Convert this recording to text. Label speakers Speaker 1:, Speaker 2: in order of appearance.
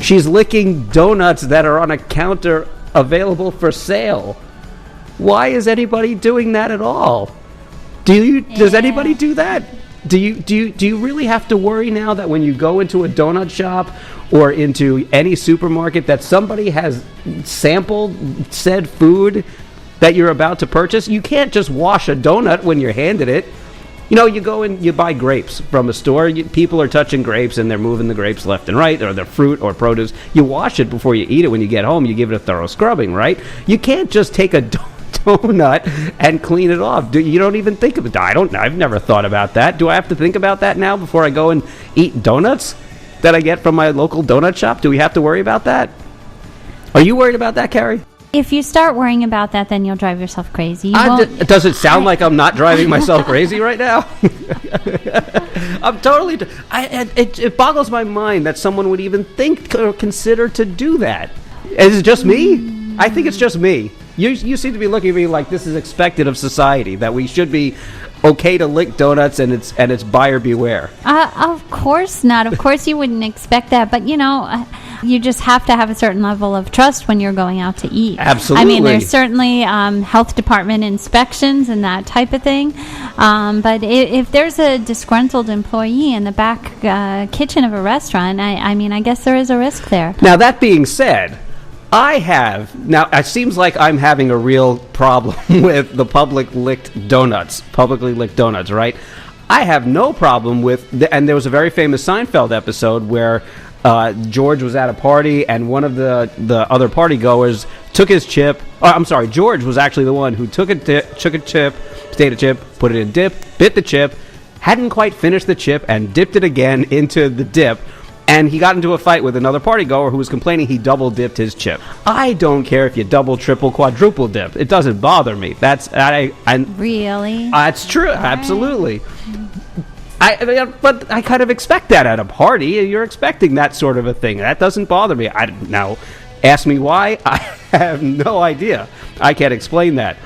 Speaker 1: She's licking donuts that are on a counter available for sale. Why is anybody doing that at all? Does anybody do that? Do you really have to worry now that when you go into a donut shop or into any supermarket that somebody has sampled said food that you're about to purchase? You can't just wash a donut when you're handed it. You know, you go and you buy grapes from a store. People are touching grapes and they're moving the grapes left and right, or their fruit or produce. You wash it before you eat it. When you get home, you give it a thorough scrubbing, right? You can't just take a donut and clean it off. You don't even think of it. I've never thought about that. Do I have to think about that now before I go and eat donuts that I get from my local donut shop? Do we have to worry about that? Are you worried about that, Carrie?
Speaker 2: If you start worrying about that, then you'll drive yourself crazy.
Speaker 1: Does it sound like I'm not driving myself crazy right now? I'm totally... It boggles my mind that someone would even think or consider to do that. Is it just me? I think it's just me. You seem to be looking at me like this is expected of society, that we should be okay to lick donuts and it's buyer beware.
Speaker 2: Of course not. Of course you wouldn't expect that. But, you just have to have a certain level of trust when you're going out to eat.
Speaker 1: Absolutely.
Speaker 2: I mean, there's certainly health department inspections and that type of thing. But if there's a disgruntled employee in the back kitchen of a restaurant, I guess there is a risk there.
Speaker 1: Now, that being said, it seems like I'm having a real problem with the publicly licked donuts, right? I have no problem with, and there was a very famous Seinfeld episode where George was at a party and one of the other party goers took his chip. George was actually the one who took a potato chip, put it in dip, bit the chip, hadn't quite finished the chip and dipped it again into the dip. And he got into a fight with another party goer who was complaining he double dipped his chip. I don't care if you double, triple, quadruple dip. It doesn't bother me.
Speaker 2: Really?
Speaker 1: It's true.
Speaker 2: All
Speaker 1: absolutely. Right. But I kind of expect that at a party. You're expecting that sort of a thing. That doesn't bother me. Now, ask me why. I have no idea. I can't explain that.